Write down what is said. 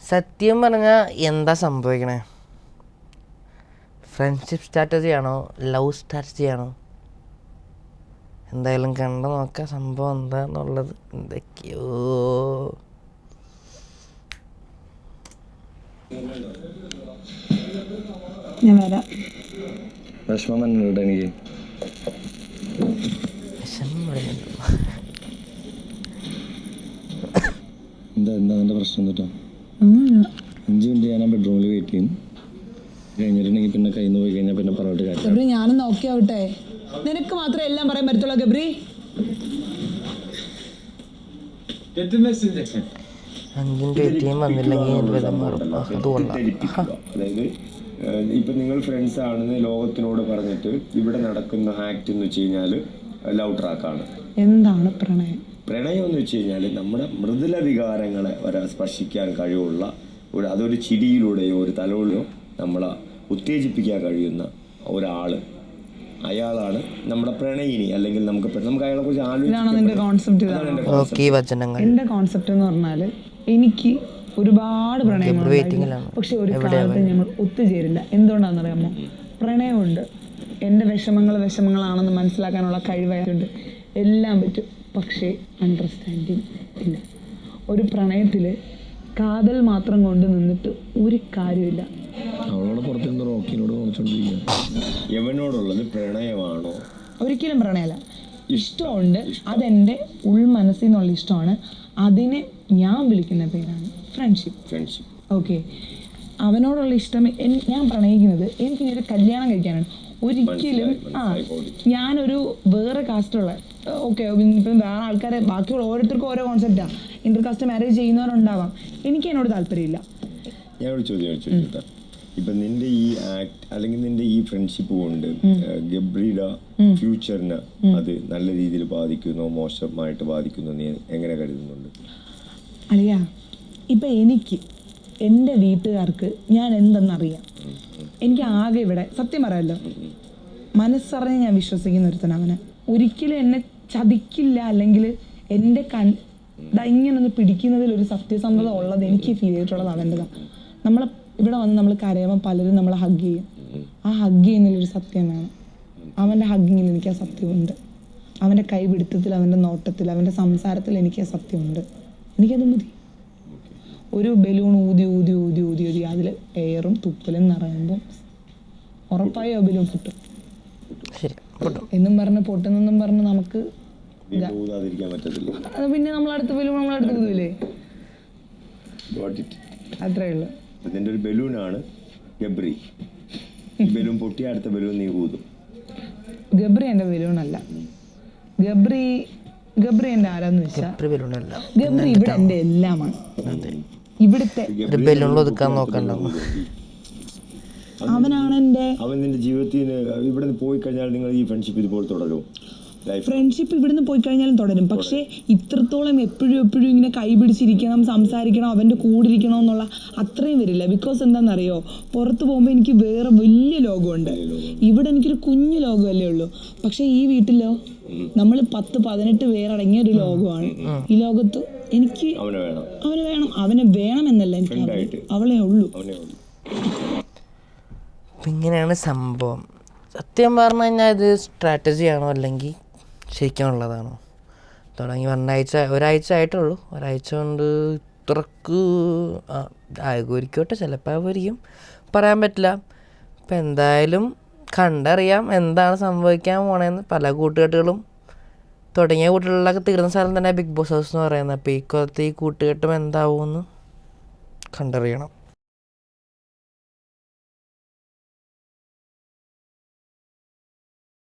സത്യം പറഞ്ഞാൽ എന്താ സംഭവിക്കണേ? ഫ്രണ്ട്ഷിപ്പ് സ്ട്രാറ്റജി ആണോ ലവ് സ്ട്രാറ്റജി ആണോ? എന്തായാലും കണ്ടു നോക്കാം സംഭവം എന്താന്നുള്ളത്. എന്തൊക്കെയോ ഞാൻ വരാം. വിഷമം വന്നിട്ടുണ്ട് എനിക്ക്. വിഷമം പറയുന്നുണ്ടോ? എന്താ നിന്റെ പ്രശ്നം കേട്ടോ? 5 മിനിറ്റ് ഞാൻ ബെഡ്റൂമിൽ വെയിറ്റ് ചെയ്യും. കഴിഞ്ഞിട്ടുണ്ടെങ്കിൽ പിന്നെ കയ്യിൽ നിന്ന് പോയി കഴിഞ്ഞാൽ പിന്നെ പറഞ്ഞിട്ട് കാര്യം. ഗബ്രി ഞാനും നോക്കിയാവട്ടെ. നിനക്ക് മാത്രമേ എല്ലാം പറയാൻ പറ്റത്തുള്ളൂ ഗബ്രി. 5 മിനിറ്റ് വെയിറ്റ് ചെയ്യാൻ വന്നില്ലെങ്കിൽ അതായത് ഇപ്പൊ നിങ്ങൾ ഫ്രണ്ട്സ് ആണെന്ന് ലോകത്തിനോട് പറഞ്ഞിട്ട് ഇവിടെ നടക്കുന്ന ആക്ട് എന്ന് വെച്ച് കഴിഞ്ഞാൽ ലവ് ട്രാക്കാണ്. എന്താണ് പ്രണയം? പ്രണയം എന്ന് വെച്ച് കഴിഞ്ഞാൽ നമ്മുടെ മൃദുല വികാരങ്ങളെ സ്പർശിക്കാൻ കഴിവുള്ള അതൊരു ചിരിയിലൂടെയോ ഒരു തലോടെയോ നമ്മളെ ഉത്തേജിപ്പിക്കാൻ കഴിയുന്ന ഒരാള്, അയാളാണ് നമ്മുടെ പ്രണയിനി. അല്ലെങ്കിൽ നമുക്ക് അയാളെ കുറിച്ച് ആലോചിക്കാൻ എന്റെ കോൺസെപ്റ്റ് എന്റെ കോൺസെപ്റ്റ് എന്ന് പറഞ്ഞാല് എനിക്ക് ഒരുപാട് പ്രണയങ്ങളുണ്ട്. പക്ഷെ ഒരു കാലത്ത് ഞങ്ങൾ ഒത്തുചേരില്ല. എന്തുകൊണ്ടാണെന്നറിയാമോ? പ്രണയമുണ്ട്. എൻ്റെ വിഷമങ്ങളാണെന്ന് മനസ്സിലാക്കാനുള്ള കഴിവുണ്ട്. എല്ലാം പറ്റും. പക്ഷേ അണ്ടർസ്റ്റാൻഡിങ് ഇല്ല. ഒരു പ്രണയത്തിൽ കാതൽ മാത്രം കൊണ്ട് നിന്നിട്ട് ഒരു കാര്യമില്ല. എവനോടുള്ളത് പ്രണയമാണോ? ഒരിക്കലും പ്രണയമല്ല. ഇഷ്ടമുണ്ട്. അതെൻ്റെ ഉൾമനസ്സിൽ നിന്നുള്ള ഇഷ്ടമാണ്. അതിനെ ഞാൻ വിളിക്കുന്ന പേരാണ് ഫ്രണ്ട്ഷിപ്പ്. ഓക്കെ, അവനോടുള്ള ഇഷ്ടം ഞാൻ പ്രണയിക്കുന്നത് എനിക്ക് ഒരു കല്യാണം കഴിക്കാനാണ്. ഒരിക്കലും ഞാനൊരു വേറെ കാസ്റ്റുള്ള ഓക്കെ ഇപ്പം വേറെ ആൾക്കാരെ ബാക്കിയുള്ള ഓരോരുത്തർക്കും ഓരോ കോൺസെപ്റ്റാണ്. ഇന്റർ കാസ്റ്റ് മാരേജ് ചെയ്യുന്നവരുണ്ടാവാം. എനിക്ക് എന്നോട് താല്പര്യമില്ല. ഞാൻ ചോദിച്ചോട്ടെ, ഇപ്പൊ നിന്റെ ഈ ആക്ട് അല്ലെങ്കിൽ നിന്റെ ഈ ഫ്രണ്ട്ഷിപ്പ് കൊണ്ട് ഗബ്രിയുടെ ഫ്യൂച്ചറിന് അത് നല്ല രീതിയിൽ ബാധിക്കുന്നോ മോശമായിട്ട് ബാധിക്കുന്നോ നീ എങ്ങനെ കരുതുന്നുണ്ട്? അളിയ, ഇപ്പൊ എനിക്ക് എൻ്റെ വീട്ടുകാർക്ക് ഞാൻ എന്തെന്നറിയാം. എനിക്ക് ആകെ ഇവിടെ സത്യം പറയാമല്ലോ, മനസ്സറിഞ്ഞ് ഞാൻ വിശ്വസിക്കുന്ന ഒരുത്തനാണ് അവനെ. ഒരിക്കലും എന്നെ ചതിക്കില്ല. അല്ലെങ്കിൽ എൻ്റെ ഇങ്ങനൊന്ന് പിടിക്കുന്നതിൽ ഒരു സത്യസന്ധത ഉള്ളത് എനിക്ക് ഫീൽ ചെയ്തിട്ടുള്ളത് അവൻ്റെതാണ്. നമ്മളെ ഇവിടെ വന്ന് നമ്മൾ കരയുമ്പോൾ പലരും നമ്മളെ ഹഗ് ചെയ്യും. ആ ഹഗ് ചെയ്യുന്നതിലൊരു സത്യം വേണം. അവൻ്റെ ഹഗ്ഗിങ്ങിൽ എനിക്ക് ആ സത്യമുണ്ട്. അവൻ്റെ കൈപിടുത്തത്തിൽ, അവൻ്റെ നോട്ടത്തിൽ, അവൻ്റെ സംസാരത്തിൽ എനിക്ക് ആ സത്യമുണ്ട്. എനിക്കത് മതി. ഒരു ബലൂൺ ഊതി ഊതി ഊതി ഊതി ഊതി അതിൽ എയറും തുപ്പലും നിറയുമ്പോൾ ഉറപ്പായും ആ ബലൂൺ പൊട്ടും. എന്നും പറഞ്ഞ് പൊട്ടുന്നെന്നും പറഞ്ഞ് നമുക്ക് അത് പിന്നെ നമ്മളടുത്ത ബലൂൺ നമ്മളടുത്ത് ഊതൂലേ? അത്രേ ഉള്ളൂ. ഇതിന്റെ ഒരു ബലൂണാണ് ഗബ്രി. ബലൂൺ പൊട്ടി അടുത്ത ബലൂൺ നീ ഊതും. ഗബ്രി എന്റെ ബലൂണല്ല. ഗബ്രി എന്റെ ആരാന്ന് വെച്ചാൽ ഗബ്രി ഇവിടെ എന്റെ എല്ലാമാണ്. ഇവിടുത്തെ അവനാണ് എന്റെ. അവൻ നിന്റെ ജീവിതത്തിൽ ഇവിടെ പോയി കഴിഞ്ഞാൽ നിങ്ങൾ ഈ ഫ്രണ്ട്ഷിപ്പ് ഇതുപോലെ തുടരും. ഫ്രണ്ട്ഷിപ്പ് ഇവിടുന്ന് പോയി കഴിഞ്ഞാലും തുടരും. പക്ഷെ ഇത്രത്തോളം എപ്പോഴും ഇങ്ങനെ കൈ പിടിച്ചിരിക്കണം, സംസാരിക്കണം, അവൻ്റെ കൂടെ ഇരിക്കണം എന്നുള്ള അത്രയും വരില്ല. ബിക്കോസ് എന്താണെന്നറിയോ, പുറത്ത് പോകുമ്പോൾ എനിക്ക് വേറെ വലിയ ലോകമുണ്ട്. ഇവിടെ എനിക്കൊരു കുഞ്ഞു ലോകമല്ലേ ഉള്ളൂ. പക്ഷെ ഈ വീട്ടിലോ നമ്മൾ 10-18 പേരടങ്ങിയ ഒരു ലോകമാണ്. ഈ ലോകത്ത് എനിക്ക് അവനെ വേണമെന്നല്ല, എനിക്ക് അവളെ ഉള്ളൂ. ഇങ്ങനെയാണ് സംഭവം. സത്യം പറഞ്ഞു കഴിഞ്ഞാൽ ഇത് സ്ട്രാറ്റജിയാണോ അല്ലെങ്കിൽ ശരിക്കുമുള്ളതാണോ? തുടങ്ങി ഒരാഴ്ച ആയിട്ടുള്ളൂ. ഒരാഴ്ച കൊണ്ട് ഇത്രക്ക് ആയിരിക്കോട്ടെ, ചിലപ്പോൾ ആയിരിക്കും, പറയാൻ പറ്റില്ല. ഇപ്പം എന്തായാലും കണ്ടറിയാം എന്താണ് സംഭവിക്കാൻ പോണേന്ന്. പല കൂട്ടുകെട്ടുകളും തുടങ്ങിയ കൂട്ടുകളിലൊക്കെ തീർന്ന സ്ഥലം തന്നെ ബിഗ് ബോസ് ഹൗസ് എന്ന് പറയുന്നത്. അപ്പോൾ ഈ കൊല്ലത്തെ ഈ കൂട്ടുകെട്ടും എന്താവുമെന്ന് കണ്ടറിയണം.